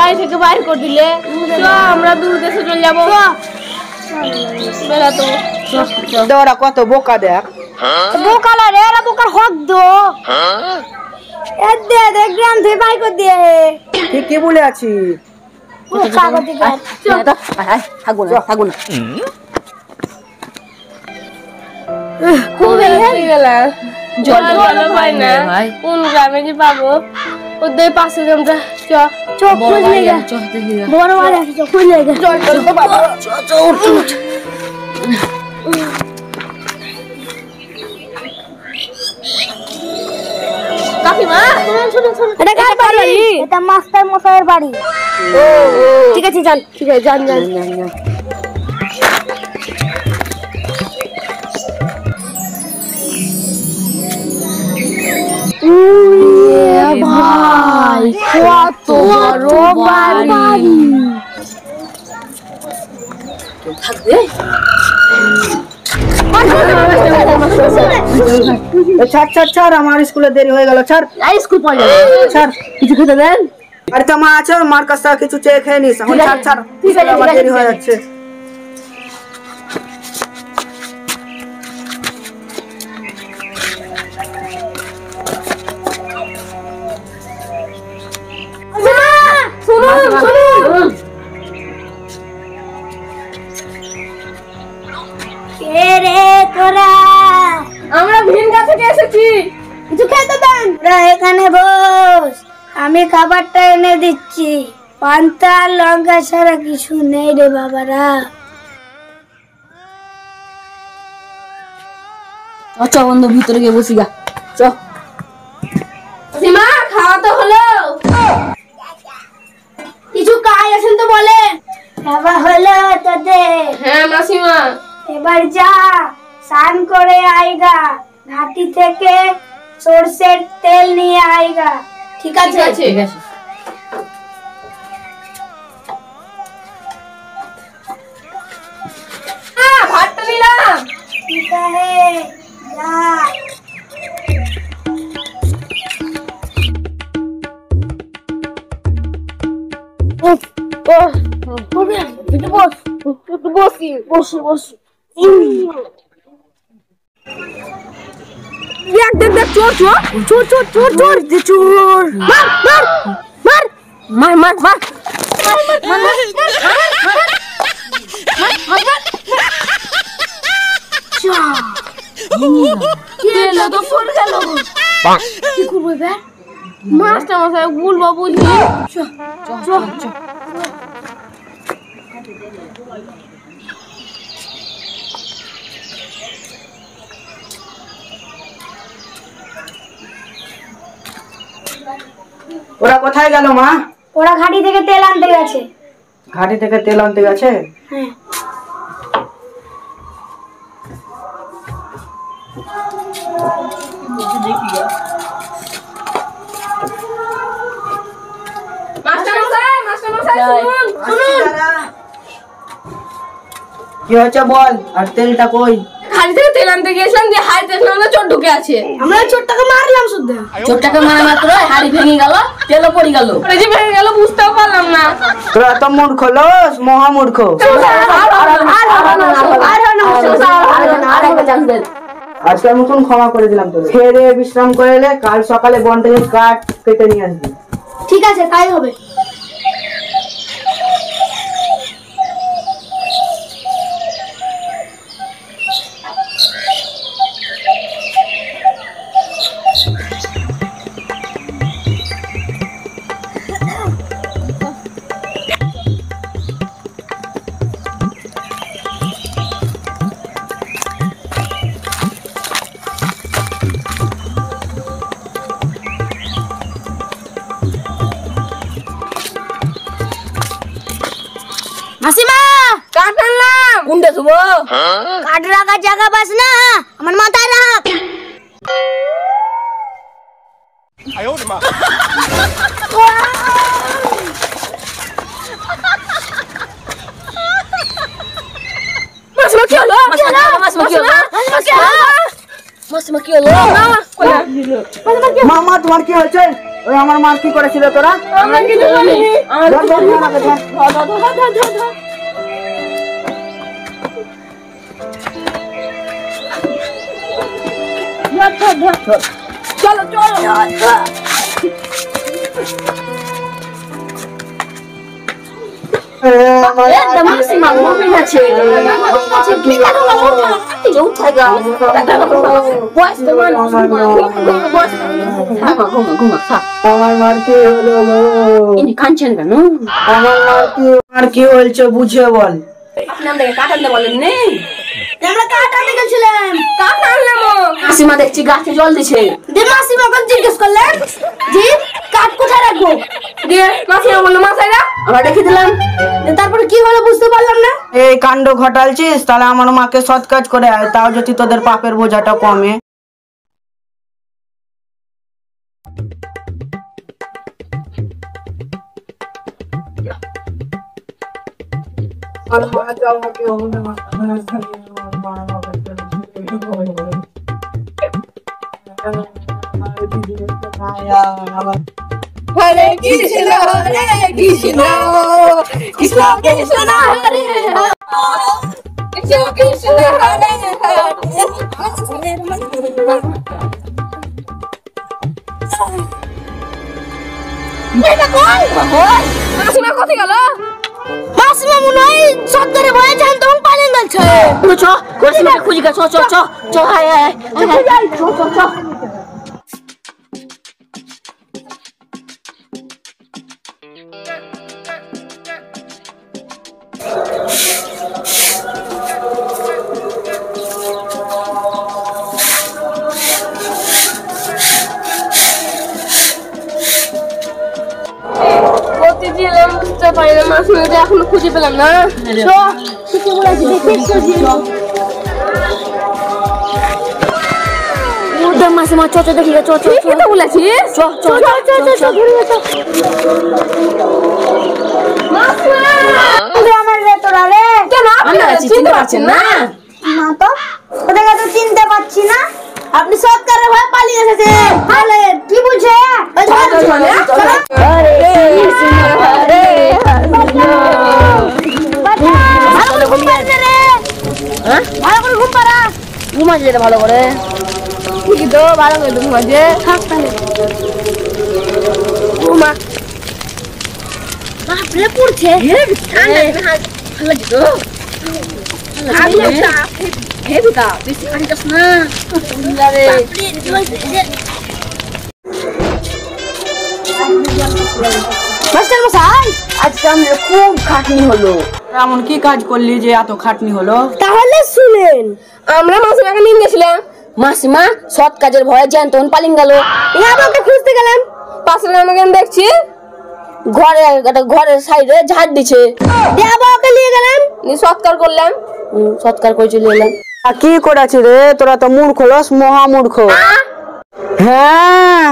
বাড়ি থেকে বাইর করে দিলে আমরা দূর দেশে চলে যাবো বেলা তো ওরা কত বোকা দেখ বোকা না রে এরা বোকার হক দো দে দে গ্রাম থেকে বাই করে দিয়ে ঠিকই বলে আছি কোন গ্রামে যে পাবো ওদের পাশে গ্রামটা বড় কাকিমা এটা মাস্টার মশাইয়ের বাড়ি ঠিক আছে যান ঠিক আছে যান যান ভাই কত বড় বাড়ি থাকবে ছাড় আমার স্কুলে দেরি হয়ে গেল ছাড় স্কুল পড়ে ছাড় কিছু খেতে দেন আরে তো মা আছে মার কাছ থেকে কিছু চেয়ে খেয়ে নিস এখন ছাড় আমার দেরি হয়ে যাচ্ছে আমরা ভিনগা থেকে এসেছি কিছু খেতে দেন এখানে বস আমি খাবারটা এনে দিচ্ছি পান্তা লঙ্কা ছাড়া কিছু নেই রে বাবারা আচ্ছা বন্ধু ভিতরে গিয়ে বসি গা চ সীমা খাওয়া তো হলো কিছু কাজ আছেন তো বলেন খাওয়া হলো তোদের হ্যাঁ মাসিমা এবার যা স্নান করে আইগা ঘাটি থেকে সরষের তেল নিয়ে আইগা ঠিক আছে ঠিক আছে ভাতটা নিলাম ঠিক আছে যা মাস্টার মশাই বলবো বুঝলি ওরা কোথায় গেল মা ওরা ঘাটি থেকে তেল আনতে গেছে ঘাটি থেকে তেল আনতে গেছে হ্যাঁ কি হয়েছে বল আর তেলটা কই খালি থেকে তেল আনতে গেছিলাম যে হাড়ি দেখলাম না চোট ঢুকে আছে আমরা চোরটাকে মারলাম শুদ্ধ চোটটাকে মারা মাত্র হাড়ি ভেঙে গেল তেলও পড়ে গেল যে ভেঙে গেল বুঝতেও পারলাম না তোরা তো মূর্খ লোস মহামূর্খ আজকের মতন ক্ষমা করে দিলাম তোকে খেয়ে দিয়ে বিশ্রাম করে এলে কাল সকালে বন থেকে কাঠ কেটে নিয়ে আসবি ঠিক আছে তাই হবে মাসিমা কাঠ আনলাম কোনটা শুভ কাঠ রাখার জায়গা পাস না আমার মাথায় রাখ মাসিমা কি হলো মাসিমা কি হলো মাসিমা কি হলো মামা তোমার কি হয়েছে ওই আমার মা কি করেছিল তোরা? আমরা কিছু করিনি। ধর, ধর, ধর, আমাকে ধর। চলো চলো। মাসিমা ঘুমিয়ে গেছে। আমার মার কি হলো গো? কাঁদছেন কেন? আমার মার কি হয়েছে বুঝে বল। কাটাতে বলেন নেই? আমরা কাঠ আনতে গেছিলাম। কাঠ আনলাম। মাসিমা দেখছি গাছে জল দিছে। যে মাসিমা ওকে জিজ্ঞেস করলেন জি কাঠ কোথায় রাখবো, দিয়ে মাসিমা বললো মাথায় রাখ। আমরা রেখে দিলাম। তারপরে কি হলো বুঝতে পারলাম না। এই কাণ্ড ঘটালছিস, তাহলে আমার মাকে সৎ কাজ করে আয়, তাও যদি তোদের পাপের বোঝাটা কমে। হরে কৃষ্ণ হরে কৃষ্ণ কৃষ্ণ কৃষ্ণ হরে হরে কৃষ্ণ কৃষ্ণ হরে মাসিমা কোথায় গেল? মাসিমা মনে হয় সত্তরে ভয়ে যান তখন পালিয়ে গেছে। চ মাসিমা খুঁজি গে। চ চ চ চ হায় হায় চ চ চ। প্রতিদিন বুঝতে পারি না মাসিমাকে এখনো খুঁজে পেলাম না। মাসিমা চ চ দেখি চ চ চ বলেছিস চ চ চ চ চ আমার রে তোরা রে কেন আপনি চিনতে পারছেন না? না তো ওটাকে তো চিনতে পারছি না। আপনি সৎকারে ভয়ে পালিয়ে এসেছেন। তাহলে কি বুঝে ওই হরে কৃষ্ণ হরে ভালো করে ঘুম পাড়া রে। হ্যাঁ ভালো করে ঘুম পাড়া। ঘুমাচ্ছে যেটা ভালো করে। ঠিক তো ভালো করে ঘুমাচ্ছে। থাক তাহলে ঘুমা। বাপরে পড়ছে। মাস্টার মশাই আজকে আমাদের খুব খাটনি হলো। এমন কি কাজ করলি যে এত খাটনি হলো? তাহলে শুনেন। আমরা মাসিমাকে নিয়ে গেছিলাম। মাসিমা সৎ কাজের ভয়ে জ্যান্ত পালিয়ে গেল। আমাকে খুঁজতে গেলাম। পাশের গ্রামে দেখছি ঘরের সাইডে ঝাড় দিছে। ওকে নিয়ে গেলাম। সৎকার করলাম। সৎকার করে চলে এলাম। কি করেছি রে তোরা? তো মূর্খ লস, মহা মূর্খ। হ্যাঁ